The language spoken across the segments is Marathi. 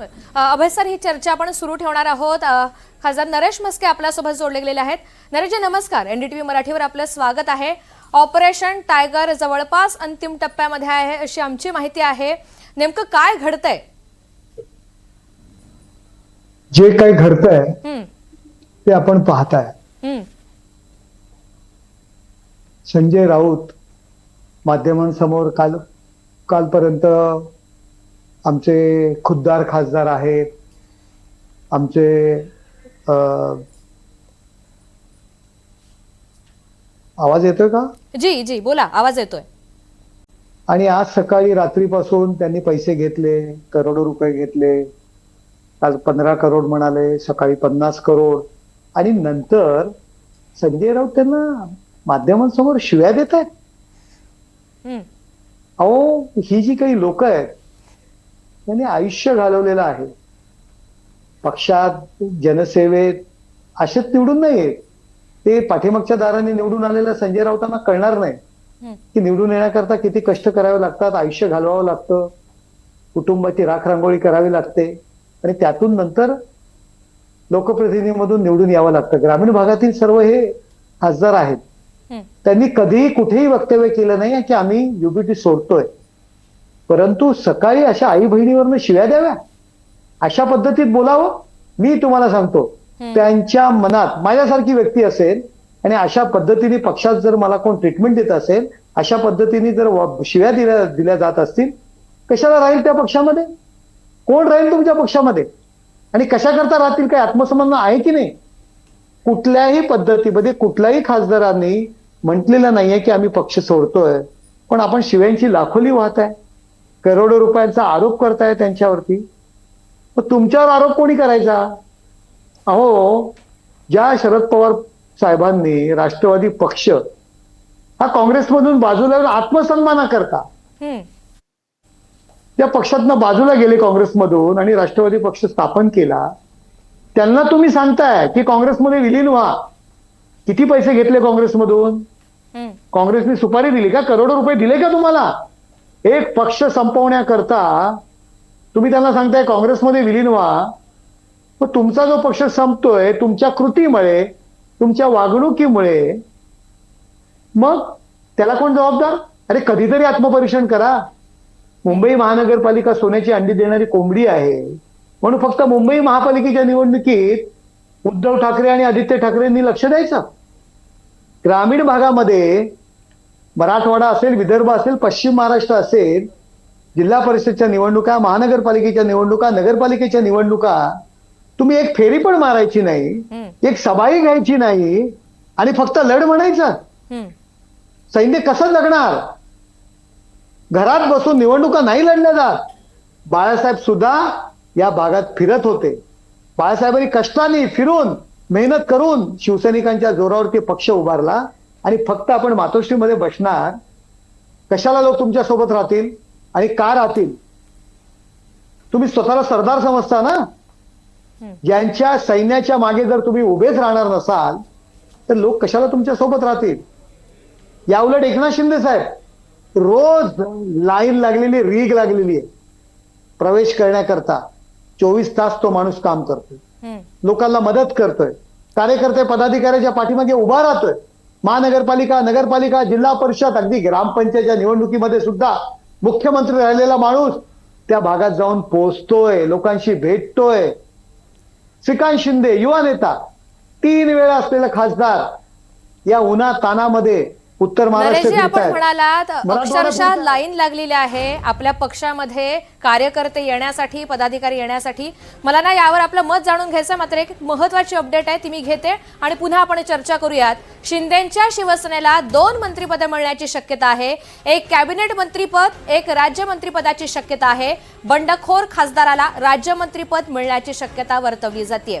अभय सर, ही चर्चा आपण सुरू ठेवणार आहोत. खासदार नरेश म्हस्के आपल्यासोबत जोडले गेलेले आहेत. नरेश जी नमस्कार. एनडीटीव्ही मराठीवर आपलं स्वागत आहे. ऑपरेशन टायगर जवळपास अंतिम टप्प्यामध्ये आहे अशी आमची माहिती आहे. नेमकं काय घडतंय? जे काही घडतंय ते आपण पाहताय. संजय राऊत माध्यमांसमोर कालपर्यंत आमचे खुद्दार खासदार आहेत, आमचे आवाज येतोय का? जी जी बोला, आवाज येतोय. आणि आज सकाळी रात्रीपासून त्यांनी पैसे घेतले, करोडो रुपये घेतले. आज 15 करोड म्हणाले, सकाळी 50 करोड, आणि नंतर संजय राऊत त्यांना माध्यमांसमोर शिव्या देत आहेत. अहो, ही जी काही लोक आहेत त्यांनी आयुष्य घालवलेलं आहे पक्षात, जनसेवेत. असेच निवडून नाही, ते पाठीमागच्या दाराने निवडून आलेल्या संजय राऊतांना कळणार नाही की निवडून येण्याकरता किती कष्ट करावे लागतात, आयुष्य घालवावं लागतं, कुटुंबाची राखरांगोळी करावी लागते, आणि त्यातून नंतर लोकप्रतिनिधीमधून निवडून यावं लागतं. ग्रामीण भागातील सर्व हे खासदार आहेत. त्यांनी कधीही कुठेही वक्तव्य केलं नाही की आम्ही युबीटी सोडतोय. परंतु सकाळी अशा आई बहिणीवरनं शिव्या द्याव्या, अशा पद्धतीत बोलावं. मी तुम्हाला सांगतो, त्यांच्या मनात माझ्यासारखी व्यक्ती असेल आणि अशा पद्धतीने पक्षात जर मला कोण ट्रीटमेंट देत असेल, अशा पद्धतीने जर शिव्या दिल्या जात असतील, कशाला राहील त्या पक्षामध्ये? कोण राहील तुमच्या पक्षामध्ये? आणि कशा करता राहतील? काही आत्मसन्मान आहे की नाही? कुठल्याही पद्धतीमध्ये कुठल्याही खासदारांनी म्हटलेलं नाहीये की आम्ही पक्ष सोडतोय. पण आपण शिव्यांची लाखोली वाहताय, करोडो रुपयांचा आरोप करताय त्यांच्यावरती. मग तुमच्यावर आरोप कोणी करायचा? अहो, ज्या शरद पवार साहेबांनी राष्ट्रवादी पक्ष हा काँग्रेसमधून बाजूला आत्मसन्माना करता त्या पक्षातनं बाजूला गेले काँग्रेसमधून आणि राष्ट्रवादी पक्ष स्थापन केला, त्यांना तुम्ही सांगताय की काँग्रेसमध्ये विलीन व्हा. किती पैसे घेतले काँग्रेसमधून? काँग्रेसने सुपारी दिली का? करोडो रुपये दिले का तुम्हाला? एक पक्ष संपवण्याकरता तुम्ही त्यांना सांगताय काँग्रेसमध्ये विलीन व्हा. मग तुमचा जो पक्ष संपतोय तुमच्या कृतीमुळे, तुमच्या वागणुकीमुळे, मग त्याला कोण जबाबदार? अरे कधीतरी आत्मपरीक्षण करा. मुंबई महानगरपालिका सोन्याची अंडी देणारी कोंबडी आहे म्हणून फक्त मुंबई महापालिकेच्या निवडणुकीत उद्धव ठाकरे आणि आदित्य ठाकरेंनी लक्ष द्यायचं. ग्रामीण भागामध्ये मराठवाडा असेल, विदर्भ असेल, पश्चिम महाराष्ट्र असेल, जिल्हा परिषदच्या निवडणुका, महानगरपालिकेच्या निवडणुका, नगरपालिकेच्या निवडणुका, तुम्ही एक फेरी पण मारायची नाही, एक सभाही घ्यायची नाही आणि फक्त लढ म्हणायचं. सैन्य कसं लढणार? घरात बसून निवडणुका नाही लढल्या जात. बाळासाहेब सुद्धा या भागात फिरत होते. बाळासाहेबांनी कष्टाने फिरून, मेहनत करून शिवसैनिकांच्या जोरावरती पक्ष उभारला. आणि फक्त आपण मातोश्रीमध्ये बसणार, कशाला लोक तुमच्या सोबत राहतील आणि का राहतील? तुम्ही स्वतःला सरदार समजता ना. ज्यांच्या सैन्याच्या मागे जर तुम्ही उभेच राहणार नसाल तर लोक कशाला तुमच्या सोबत राहतील? या उलट एकनाथ शिंदे साहेब रोज लाईन लागलेली, रीग लागलेली आहे प्रवेश करण्याकरता. 24 तास तो माणूस काम करतोय, लोकांना मदत करतोय, कार्यकर्ते पदाधिकाऱ्याच्या पाठीमागे उभा राहतोय. महानगरपालिका, नगरपालिका, जिल्हा परिषद, अगदी ग्रामपंचायतच्या निवडणुकीमध्ये सुद्धा मुख्यमंत्री राहिलेला माणूस त्या भागात जाऊन पोहोचतोय, लोकांशी भेटतोय. श्रीकांत शिंदे युवा नेता, 3 वेळा असलेला खासदार, या उन्हा तानामध्ये उत्तर महाराष्ट्र आपण म्हणालात अक्षरशः लाईन लागलेली आहे आपल्या पक्षामध्ये कार्यकर्ते येण्यासाठी, पदाधिकारी येण्यासाठी. मला ना यावर आपलं मत जाणून घ्यायचं. मात्र एक महत्वाची अपडेट आहे ती मी घेते आणि पुन्हा आपण चर्चा करूयात. शिंदेंच्या शिवसेनेला 2 मंत्रिपद मिळण्याची शक्यता आहे. एक कॅबिनेट मंत्रीपद, एक राज्यमंत्रीपदाची शक्यता आहे. बंडखोर खासदाराला राज्यमंत्रीपद मिळण्याची शक्यता वर्तवली जाते.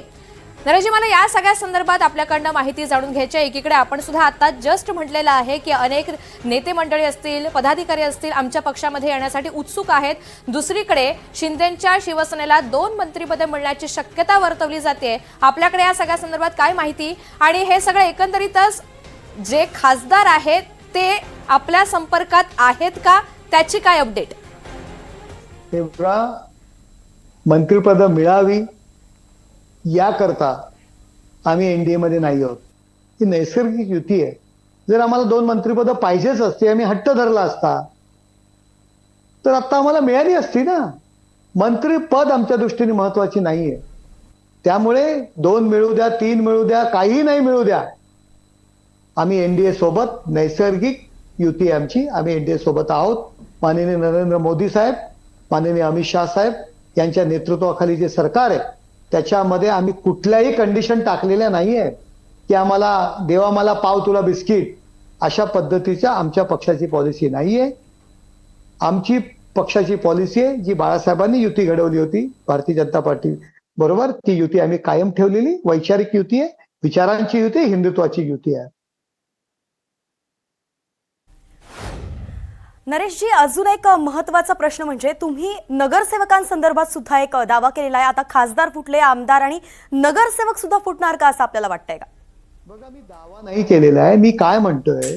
नरेशजी, मला या सगळ्या संदर्भात आपल्याकडनं माहिती जाणून घ्यायची आहे. एकीकडे आपण सुद्धा आता जस्ट म्हटलेलं आहे की अनेक नेते मंडळी असतील, पदाधिकारी असतील आमच्या पक्षामध्ये येण्यासाठी उत्सुक आहेत. दुसरीकडे शिंदेंच्या शिवसेनेला 2 मंत्रिपदे मिळण्याची शक्यता वर्तवली जाते. आपल्याकडे या सगळ्या संदर्भात काय माहिती? आणि हे सगळं एकंदरीतच जे खासदार आहेत ते आपल्या संपर्कात आहेत का, त्याची काय अपडेट? मंत्रिपद मिळावी याकरता आम्ही एनडीए मध्ये नाही आहोत. ही नैसर्गिक युती आहे. जर आम्हाला 2 मंत्रिपद पाहिजेच असते, आम्ही हट्ट धरला असता, तर आता आम्हाला मिळाली असती ना. मंत्रिपद आमच्या दृष्टीने महत्वाची नाहीये. त्यामुळे 2 मिळू द्या, 3 मिळू द्या, काही नाही मिळू द्या, आम्ही एनडीए सोबत, नैसर्गिक युती आहे आमची, आम्ही एनडीए सोबत आहोत. माननीय नरेंद्र मोदी साहेब, माननीय अमित शाह साहेब यांच्या नेतृत्वाखाली जे सरकार आहे त्याच्यामध्ये आम्ही कुठल्याही कंडिशन टाकलेल्या नाहीये की आम्हाला देवा मला पाव तुला बिस्किट, अशा पद्धतीच्या आमच्या पक्षाची पॉलिसी नाहीये. आमची पक्षाची पॉलिसी आहे जी बाळासाहेबांनी युती घडवली होती भारतीय जनता पार्टी बरोबर, ती युती आम्ही कायम ठेवलेली. वैचारिक युती आहे, विचारांची युती, हिंदुत्वाची युती आहे. नरेशजी, अजून एक महत्त्वाचा प्रश्न म्हणजे तुम्ही नगरसेवकांसंदर्भात सुद्धा एक दावा केलेला आहे. आता खासदार फुटले, आमदार आणि नगरसेवक सुद्धा फुटणार का असं आपल्याला वाटतंय का? बघा, मी दावा नाही केलेला आहे. मी काय म्हणतोय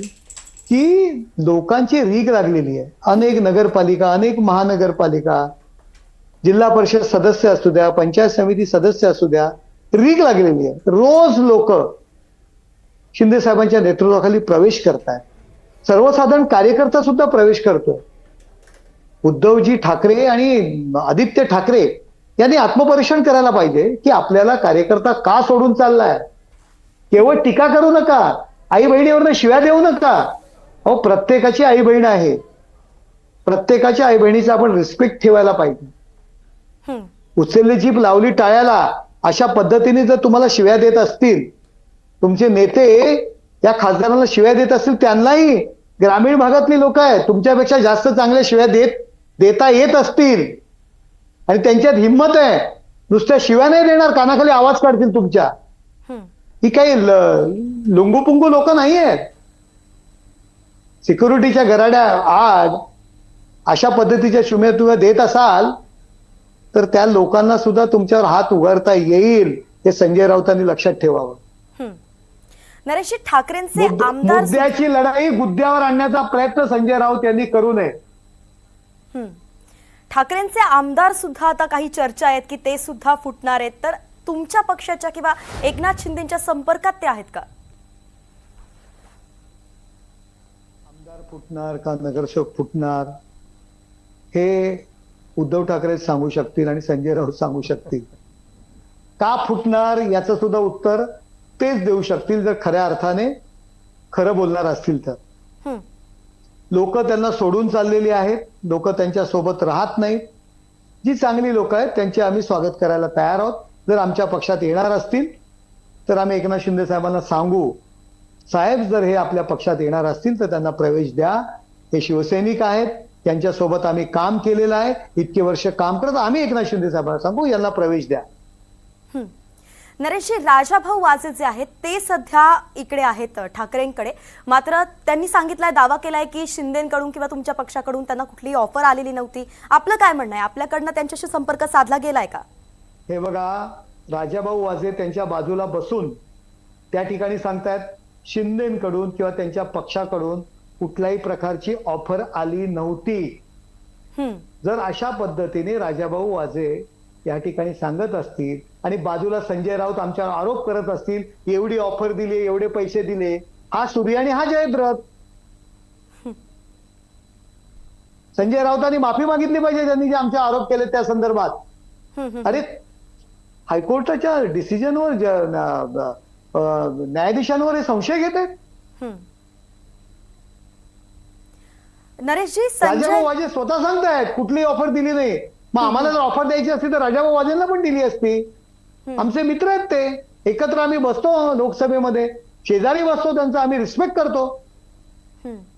की लोकांची रीग लागलेली आहे. अनेक नगरपालिका, अनेक महानगरपालिका, जिल्हा परिषद सदस्य असू द्या, पंचायत समिती सदस्य असू द्या, रीग लागलेली आहे. रोज लोक शिंदे साहेबांच्या नेतृत्वाखाली प्रवेश करतायत. सर्वसाधारण कार्यकर्ता सुद्धा प्रवेश करतोय. उद्धवजी ठाकरे आणि आदित्य ठाकरे यांनी आत्मपरीक्षण करायला पाहिजे की आपल्याला कार्यकर्ता का सोडून चाललाय. केवळ टीका करू नका, आई बहिणीवरनं शिव्या देऊ नका. अहो, प्रत्येकाची आई बहीण आहे, प्रत्येकाच्या आई बहिणीचा आपण रिस्पेक्ट ठेवायला पाहिजे. उचलली जीभ लावली टाळ्याला, अशा पद्धतीने जर तुम्हाला शिव्या देत असतील तुमचे नेते, या खासदारांना शिव्या देत असतील, त्यांनाही ग्रामीण भागातली लोक आहेत तुमच्यापेक्षा जास्त चांगल्या शिव्या देता येत असतील आणि त्यांच्यात हिंमत आहे, नुसत्या शिव्या नाही देणार, कानाखाली आवाज काढतील तुमच्या. ही काही लुंगूपुंगू लोक नाही आहेत. सिक्युरिटीच्या गराड्या आड अशा पद्धतीच्या शिव्या तुम्ही देत असाल तर त्या लोकांना सुद्धा तुमच्यावर हात उगारता येईल, हे संजय राऊतांनी लक्षात ठेवावं. नरेशजी, ठाकरेंचे आमदार, मुद्द्याची लढाई गुद्द्यावर आणण्याचा प्रयत्न संजय राऊत यांनी करू नये. ठाकरेंचे आमदार सुद्धा आता काही चर्चा आहेत की ते सुद्धा फुटणार आहेत, तर तुमच्या पक्षाच्या किंवा एकनाथ शिंदेच्या संपर्कात ते आहेत का? आमदार फुटणार का नगरसेवक फुटणार हे उद्धव ठाकरे सांगू शकतील आणि संजय राऊत सांगू शकतील. का फुटणार याचं सुद्धा उत्तर तेच देऊ शकतील जर खऱ्या अर्थाने खरं बोलणार असतील तर. लोक त्यांना सोडून चाललेली आहेत, लोक त्यांच्या सोबत राहत नाहीत. जी चांगली लोक आहेत त्यांचे आम्ही स्वागत करायला तयार आहोत. जर आमच्या पक्षात येणार असतील तर आम्ही एकनाथ शिंदे साहेबांना सांगू, साहेब जर हे आपल्या पक्षात येणार असतील तर त्यांना प्रवेश द्या. हे शिवसैनिक आहेत, त्यांच्यासोबत आम्ही काम केलेलं आहे, इतके वर्ष काम करत. आम्ही एकनाथ शिंदे साहेबांना सांगू यांना प्रवेश द्या. नरेशजी, राजाभाऊ वाजे जे आहेत ते सध्या इकडे आहेत ठाकरेंकडे, मात्र त्यांनी सांगितलंय, दावा केलाय की शिंदेकडून किंवा तुमच्या पक्षाकडून त्यांना कुठलीही ऑफर आलेली नव्हती. आपलं काय म्हणणं आहे? आपल्याकडनं त्यांच्याशी संपर्क साधला गेलाय का? हे बघा, राजाभाऊ वाजे त्यांच्या बाजूला बसून त्या ठिकाणी सांगतायत शिंदेकडून किंवा त्यांच्या पक्षाकडून कुठल्याही प्रकारची ऑफर आली नव्हती. जर अशा पद्धतीने राजाभाऊ वाजे या ठिकाणी सांगत असतील आणि बाजूला संजय राऊत आमच्यावर आरोप करत असतील, एवढी ऑफर दिली, एवढे पैसे दिले, हा सूर्य आणि हा जयद्रथ. संजय राऊतांनी माफी मागितली पाहिजे त्यांनी जे आमचे आरोप केले त्या संदर्भात. अरे, हायकोर्टाच्या डिसिजनवर न्यायाधीशांवर हे संशय घेत आहेत. नरेशजी, राजाभाऊ वाजे स्वतः सांगतायत कुठलीही ऑफर दिली नाही. मग आम्हाला जर ऑफर द्यायची असती तर राजाभाऊ वाजेंना पण दिली असती. आमचे मित्र आहेत ते, एकत्र आम्ही बसतो लोकसभेमध्ये, शेजारी बसतो, त्यांचा आम्ही रिस्पेक्ट करतो.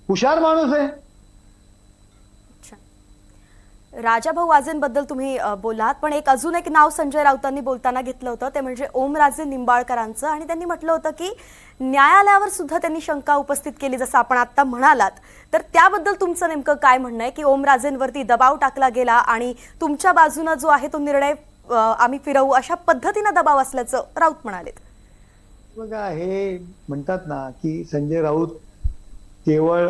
हुशार माणूस आहे. राजाभाऊ वाजेंबद्दल तुम्ही बोलात, पण अजून एक नाव संजय राऊतांनी बोलताना घेतलं होतं, ते म्हणजे ओमराजे निंबाळकरांचं. आणि त्यांनी म्हटलं होतं की न्यायालयावर सुद्धा त्यांनी शंका उपस्थित केली, जसं आपण आता म्हणालात. तर त्याबद्दल तुमचं नेमकं काय म्हणणं आहे की ओमराजेंवरती दबाव टाकला गेला आणि तुमच्या बाजूने जो आहे तो निर्णय आम्ही फिरवू, अशा पद्धतीनं दबाव असल्याचं राऊत म्हणालेत? बघा, हे म्हणतात ना की संजय राऊत केवळ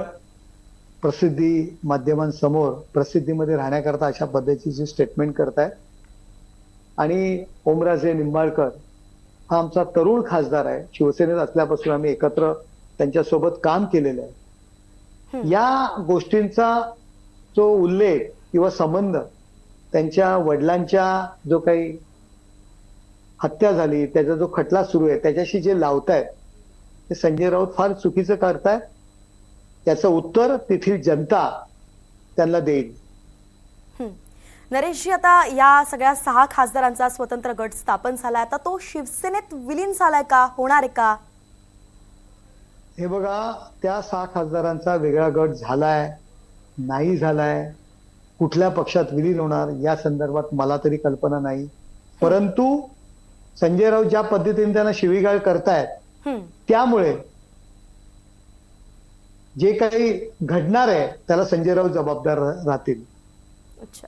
प्रसिद्धी माध्यमांसमोर प्रसिद्धीमध्ये राहण्याकरता अशा पद्धतीची स्टेटमेंट करतायत. आणि ओमराजे निंबाळकर हा आमचा तरुण खासदार आहे. शिवसेनेत असल्यापासून आम्ही एकत्र त्यांच्यासोबत काम केलेलं आहे. या गोष्टींचा जो उल्लेख किंवा संबंध त्यांच्या वडिलांच्या जो काही हत्या झाली त्याचा जो खटला सुरू आहे त्याच्याशी जे लावतायत ते संजय राऊत फार चुकीचं करतायत. त्याचं उत्तर तेथील जनता त्यांना देईल. नरेशजी, आता या सगळ्या 6 खासदारांचा स्वतंत्र गट स्थापन झालाय, आता तो शिवसेनेत विलीन झालाय का, होणार आहे का? हे बघा, त्या 6 खासदारांचा वेगळा गट झालाय नाही झालाय, कुठल्या पक्षात विलीन होणार या संदर्भात मला तरी कल्पना नाही. परंतु संजय राऊत ज्या पद्धतीने त्यांना शिवीगाळ करतायत त्यामुळे जे काही घडणार आहे त्याला संजय राऊत जबाबदार राहतील. अच्छा,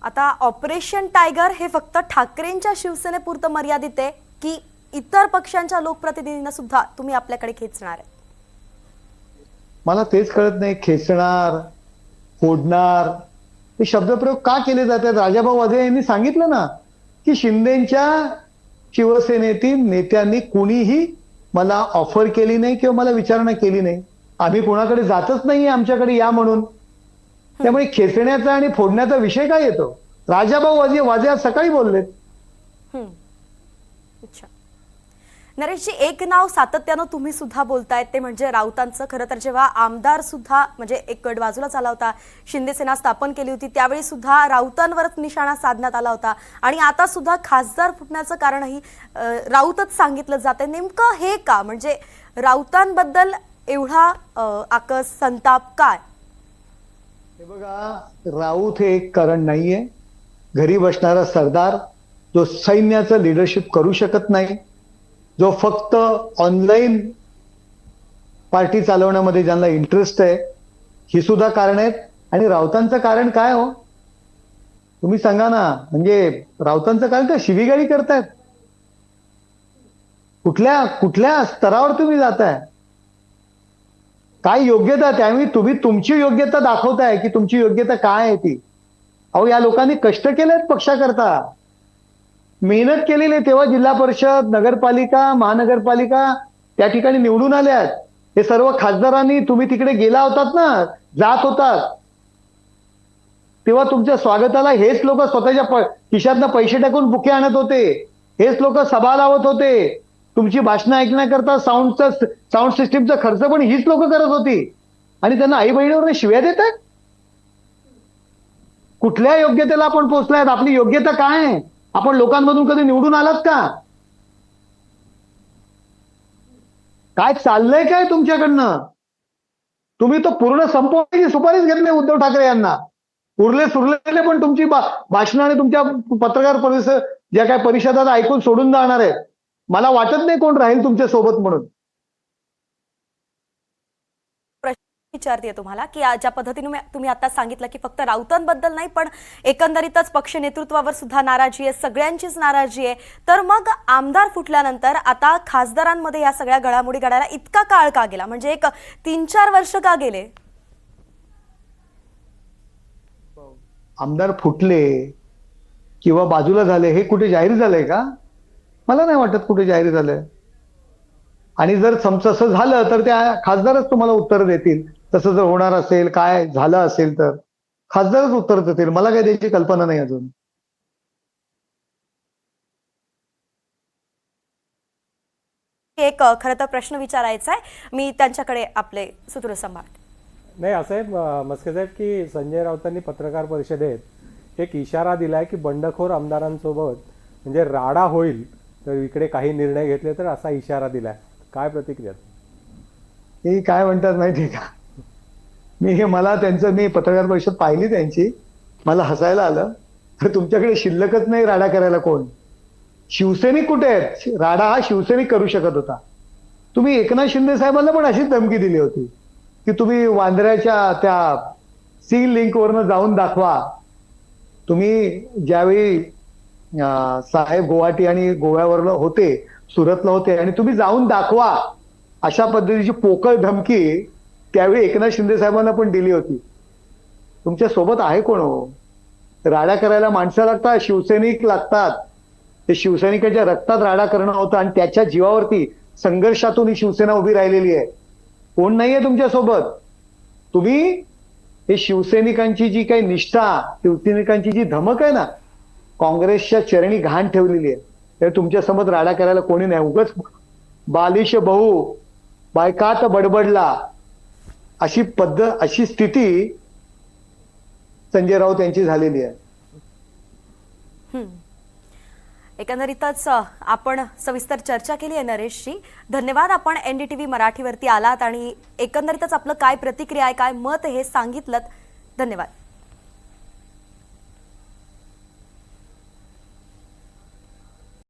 आता ऑपरेशन टायगर हे फक्त ठाकरेंच्या शिवसेनेपुरतं मर्यादित आहे की इतर पक्षांच्या लोकप्रतिनिधींना सुद्धा तुम्ही आपल्याकडे खेचणार आहे? मला तेच कळत नाही. खेचणार, फोडणार हे शब्दप्रयोग का केले जातात? राजाभाऊ वाजे यांनी सांगितलं ना की शिंदेच्या शिवसेनेतील नेत्यांनी कुणीही मला ऑफर केली नाही किंवा मला विचारणा केली नाही. आम्ही कोणाकडे जातच नाहीये आमच्याकडे या म्हणून. त्यामुळे खेचण्याचा आणि फोडण्याचा विषय काय येतो? राजाभाऊ वाजे आज सकाळी बोललेत. अच्छा, नरेशजी, एक नाव सातत्यानं तुम्ही सुद्धा बोलतायत ते म्हणजे राऊतांचं. खरं तर जेव्हा आमदार सुद्धा म्हणजे एक गट बाजूला झाला होता, शिंदे सेना स्थापन केली होती, त्यावेळी सुद्धा राऊतांवरच निशाणा साधण्यात आला होता आणि आता सुद्धा खासदार फुटण्याचं कारणही राऊतच सांगितलं जातंय. नेमकं हे का? म्हणजे राऊतांबद्दल एवढा आकस, संताप काय? हे बघा, राऊत हे एक कारण नाहीये. घरी बसणारा सरदार जो सैन्याचं लिडरशिप करू शकत नाही, जो फक्त ऑनलाईन पार्टी चालवण्यामध्ये ज्यांना इंटरेस्ट आहे, ही सुद्धा कारण आहेत. आणि राऊतांचं कारण काय हो तुम्ही सांगा ना. म्हणजे राऊतांचं कारण काय? शिवीगाळी करतायत. कुठल्या स्तरावर तुम्ही जाताय? काय योग्यता? त्यावेळी तुम्ही तुमची योग्यता दाखवताय की तुमची योग्यता काय आहे ती? अहो, या लोकांनी कष्ट केलेत पक्षाकरता, मेहनत केलेली, तेव्हा जिल्हा परिषद, नगरपालिका, महानगरपालिका त्या ठिकाणी निवडून आल्यात. हे सर्व खासदारांनी, तुम्ही तिकडे गेला होतात ना, जात होतात, तेव्हा तुमच्या स्वागताला हेच लोक स्वतःच्या खिशातनं पैसे टाकून बुके आणत होते. हेच लोक सभा लावत होते. तुमची भाषणं ऐकण्याकरता साऊंड सिस्टीमचा खर्च पण हीच लोक करत होती. आणि त्यांना आई बहिणीवर शिव्या देतात. कुठल्या योग्यतेला आपण पोहोचलायत? आपली योग्यता काय आहे? आपण लोकांमधून कधी निवडून आलात का? काय चाललंय काय तुमच्याकडनं? तुम्ही तो पूर्ण संपवण्याची सुपारीच घेतली उद्धव ठाकरे यांना. उरले सुरलेले पण तुमची भाषणं आणि तुमच्या पत्रकार परिषद ज्या काय परिषदात ऐकून सोडून जाणार आहेत. मला वाटत नाही कोण राहील तुमच्या सोबत म्हणून. विचारते तुम्हाला की ज्या पद्धतीने तुम्ही आता सांगितलं की फक्त राऊतांबद्दल नाही पण एकंदरीतच पक्ष नेतृत्वावर सुद्धा नाराजी आहे, सगळ्यांचीच नाराजी आहे. तर मग आमदार फुटल्यानंतर आता खासदारांमध्ये या सगळ्या घडामोडी घडायला इतका काळ का गेला? म्हणजे एक 3-4 वर्ष का गेले? आमदार फुटले किंवा बाजूला झाले हे कुठे जाहीर झालंय का? मला नाही वाटत कुठे जाहीर झालंय. आणि जर तसं झालं तर त्या खासदारच तुम्हाला उत्तर देतील. तसं जर होणार असेल, काय झालं असेल तर खासदारच उत्तर देतील. मला काही त्याची कल्पना नाही अजून. एक खरं तर प्रश्न विचारायचा आहे, मी त्यांच्याकडे आपले सूत्र सांभाळते. नाही, असं आहे मस्के साहेब की संजय राऊतांनी पत्रकार परिषदेत एक इशारा दिलाय की बंडखोर आमदारांसोबत म्हणजे राडा होईल तर इकडे काही निर्णय घेतले तर असा इशारा दिलाय. काय प्रतिक्रिया? हे काय म्हणतात माहितीये का? मी पत्रकार परिषद पाहिली त्यांची, मला हसायला आलं. तर तुमच्याकडे शिल्लकच नाही राडा करायला कोण. शिवसैनिक कुठे आहेत? राडा हा शिवसैनिक करू शकत होता. तुम्ही एकनाथ शिंदे साहेबांना पण अशीच धमकी दिली होती की तुम्ही वांद्र्याच्या त्या सी लिंक वरनं जाऊन दाखवा. तुम्ही ज्यावेळी साहेब गुवाहाटी आणि गोव्यावरनं होते, सुरतला होते, आणि तुम्ही जाऊन दाखवा अशा पद्धतीची पोकळ धमकी त्यावेळी एकनाथ शिंदे साहेबांना पण दिली होती. तुमच्या सोबत आहे कोण हो? राडा करायला माणसं लागतात, शिवसैनिक लागतात. ते शिवसैनिकाच्या रक्तात राडा करणं होतं आणि त्याच्या जीवावरती संघर्षातून ही शिवसेना उभी राहिलेली आहे. कोण नाहीये तुमच्यासोबत. तुम्ही हे शिवसैनिकांची जी काही निष्ठा, शिवसैनिकांची जी धमक आहे ना, काँग्रेसच्या चरणी घाण ठेवलेली आहे. तर तुमच्यासोबत राडा करायला कोणी नाही. उगाच बालिश बहु बायकात बडबडला अशी पद्धत, अशी स्थिती संजय राऊत यांची झालेली आहे. एकंदरीतच आपण सविस्तर चर्चा केली आहे नरेशजी. धन्यवाद. आपण NDTV मराठीवरती आलात आणि एकंदरीतच आपलं काय प्रतिक्रिया आहे, काय मत आहे हे सांगितलं. धन्यवाद.